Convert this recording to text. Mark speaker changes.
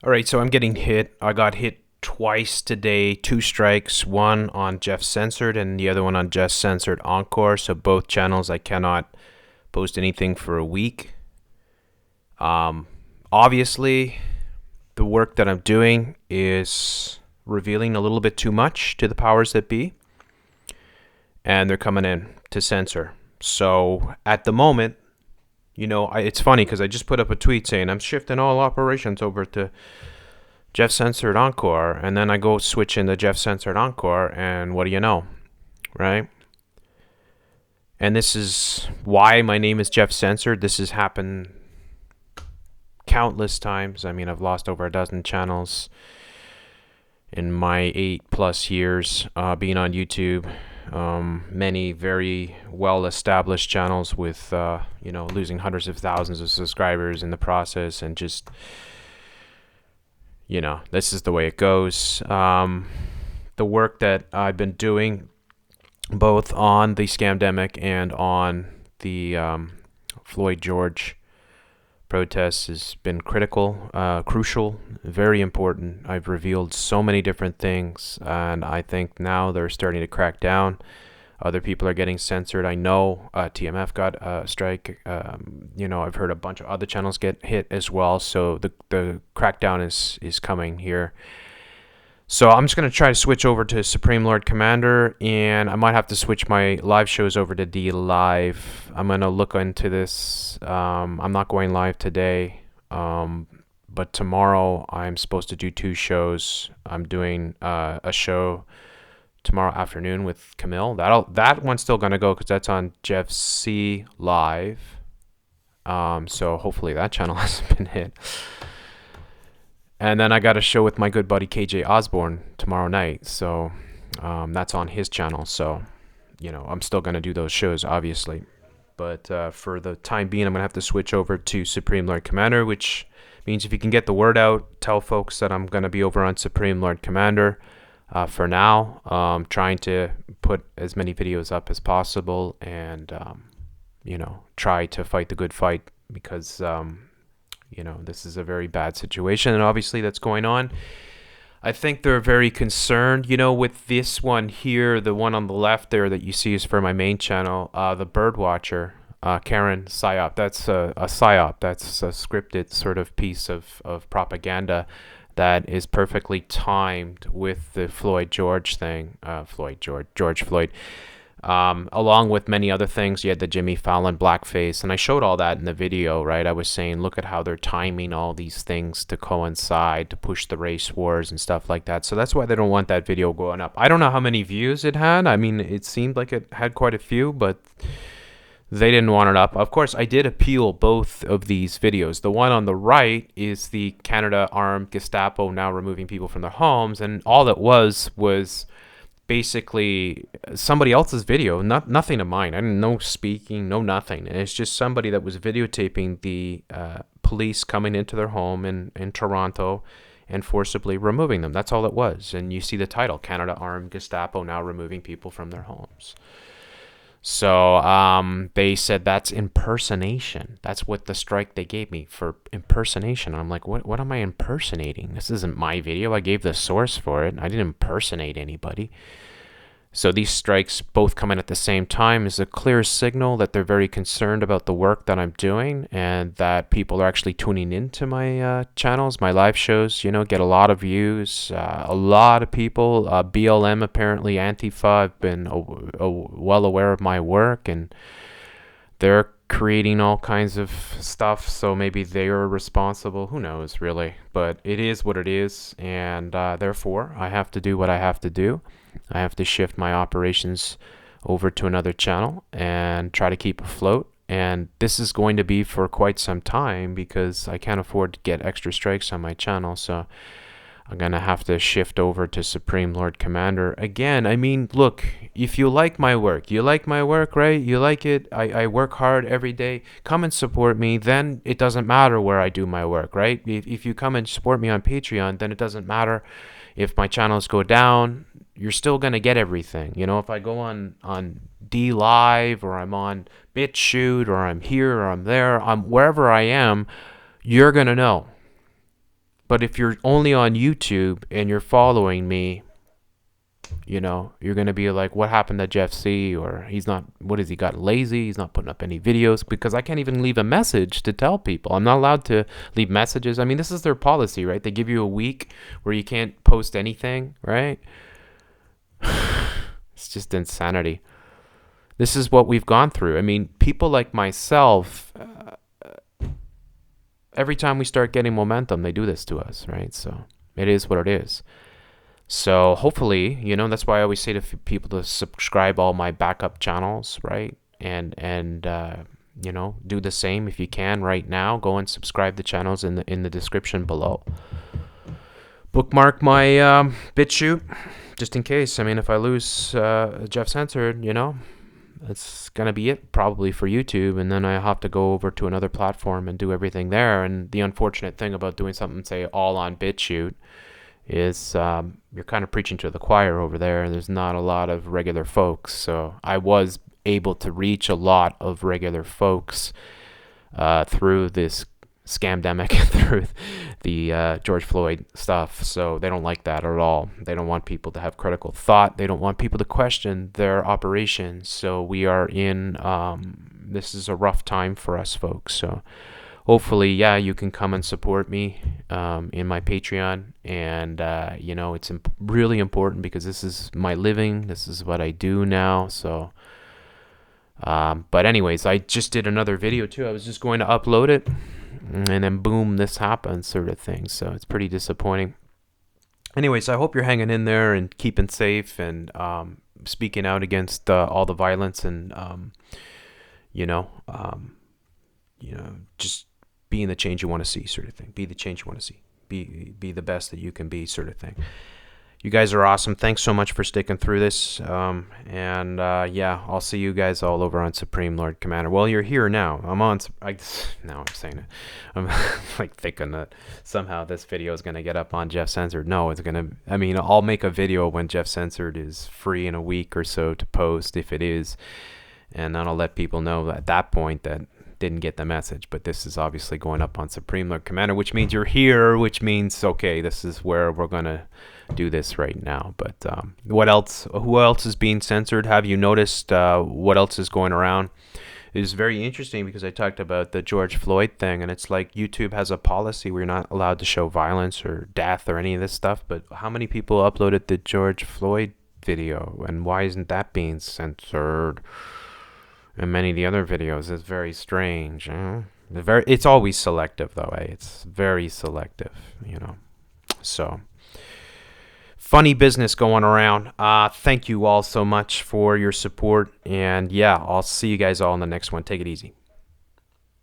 Speaker 1: All right, so I'm getting hit. I got hit twice today, two strikes, one on Jeff Censored and the other one on Jeff Censored Encore. So both channels I cannot post anything for a week. Obviously, the work that I'm doing is revealing a little bit too much to the powers that be, and they're coming in to censor. So at the moment, it's funny because I just put up a tweet saying I'm shifting all operations over to Jeff Censored Encore, and then I go switch into Jeff Censored Encore, and what do you know, right? And this is why my name is Jeff Censored. This has happened countless times. I mean, I've lost over a dozen channels in my 8+ years being on YouTube. Many very well-established channels with, losing hundreds of thousands of subscribers in the process, and just, this is the way it goes. The work that I've been doing, both on the scamdemic and on the Floyd George protests, has been crucial, very important. I've revealed so many different things, and I think now they're starting to crack down. Other people are getting censored. I know TMF got a strike. I've heard a bunch of other channels get hit as well. So the crackdown is coming here. So I'm just going to try to switch over to Supreme Lord Commander, and I might have to switch my live shows over to D Live. I'm going to look into this. I'm not going live today, but tomorrow I'm supposed to do 2 shows. I'm doing a show tomorrow afternoon with Camille. That one's still going to go because that's on Jeff C Live. So hopefully that channel hasn't been hit. And then I got a show with my good buddy KJ Osborne tomorrow night. So that's on his channel. So, I'm still going to do those shows, obviously. But for the time being, I'm going to have to switch over to Supreme Lord Commander, which means if you can get the word out, tell folks that I'm going to be over on Supreme Lord Commander for now. Trying to put as many videos up as possible and, try to fight the good fight because... this is a very bad situation, and obviously that's going on. I think they're very concerned, with this one here, the one on the left there that you see is for my main channel, the Birdwatcher, Karen Psyop. That's a Psyop. That's a scripted sort of piece of propaganda that is perfectly timed with the George Floyd. Along with many other things. You had the Jimmy Fallon blackface, and I showed all that in the video, right? I was saying, look at how they're timing all these things to coincide, to push the race wars and stuff like that. So that's why they don't want that video going up. I don't know how many views it had. I mean, it seemed like it had quite a few, but they didn't want it up. Of course, I did appeal both of these videos. The one on the right is the Canada armed Gestapo now removing people from their homes, and all it was basically somebody else's video, nothing of mine. I didn't know speaking, no nothing. And it's just somebody that was videotaping the police coming into their home in Toronto and forcibly removing them. That's all it was. And you see the title, Canada Armed Gestapo now removing people from their homes. So they said that's impersonation. That's what the strike they gave me for impersonation. And I'm like, what am I impersonating? This isn't my video. I gave the source for it. I didn't impersonate anybody. So these strikes both coming at the same time is a clear signal that they're very concerned about the work that I'm doing and that people are actually tuning into my channels, my live shows, get a lot of views. A lot of people, BLM apparently, Antifa, have been well aware of my work, and they're creating all kinds of stuff, so maybe they're responsible. Who knows, really? But it is what it is, and therefore I have to do what I have to do. I have to shift my operations over to another channel and try to keep afloat. And this is going to be for quite some time because I can't afford to get extra strikes on my channel. So I'm going to have to shift over to Supreme Lord Commander. Again, I mean, look, if you like my work, right? You like it. I work hard every day. Come and support me. Then it doesn't matter where I do my work, right? If you come and support me on Patreon, then it doesn't matter if my channels go down. You're still going to get everything. If I go on D Live or I'm on BitChute or I'm here or I'm there, wherever I am, you're going to know. But if you're only on YouTube and you're following me, you know, you're going to be like, what happened to Jeff C? Or he's not, what has he got lazy? He's not putting up any videos, because I can't even leave a message to tell people. I'm not allowed to leave messages. I mean, this is their policy, right? They give you a week where you can't post anything, right? It's just insanity. This is what we've gone through. I mean, people like myself, every time we start getting momentum, they do this to us, right? So it is what it is. So hopefully, you know, that's why I always say to people to subscribe all my backup channels, right? And you know, do the same if you can right now. Go and subscribe the channels in the description below. Bookmark my BitChute just in case. I mean, if I lose Jeff Censored, you know, it's gonna be it probably for YouTube, and then I have to go over to another platform and do everything there. And the unfortunate thing about doing something, say, all on BitChute, is you're kind of preaching to the choir over there, and there's not a lot of regular folks. So I was able to reach a lot of regular folks through this scamdemic, through the George Floyd stuff. So they don't like that at all. They don't want people to have critical thought. They don't want people to question their operations. So we are in, this is a rough time for us folks. So hopefully, yeah, you can come and support me in my Patreon. And, you know, it's really important because this is my living. This is what I do now. So, but anyways, I just did another video too. I was just going to upload it, and then boom, this happened, sort of thing. So it's pretty disappointing. Anyways, I hope you're hanging in there and keeping safe, and speaking out against all the violence, and you know, just being the change you want to see, sort of thing. Be the change you want to see. Be the best that you can be, sort of thing. You guys are awesome. Thanks so much for sticking through this. And yeah, I'll see you guys all over on Supreme Lord Commander. Well, you're here now. Now I'm saying it. I'm like thinking that somehow this video is going to get up on Jeff Censored. No, it's going to, I mean, I'll make a video when Jeff Censored is free in a week or so to post, if it is. And then I'll let people know at that point that didn't get the message. But this is obviously going up on Supreme Lord Commander, which means you're here, which means, okay, this is where we're going to do this right now. But what else? Who else is being censored? Have you noticed what else is going around? It is very interesting because I talked about the George Floyd thing, and it's like YouTube has a policy where you're not allowed to show violence or death or any of this stuff. But how many people uploaded the George Floyd video, and why isn't that being censored? And many of the other videos is very strange. It's always selective though. It's very selective, you know. So funny business going around. Thank you all so much for your support, and yeah, I'll see you guys all in the next one. Take it easy.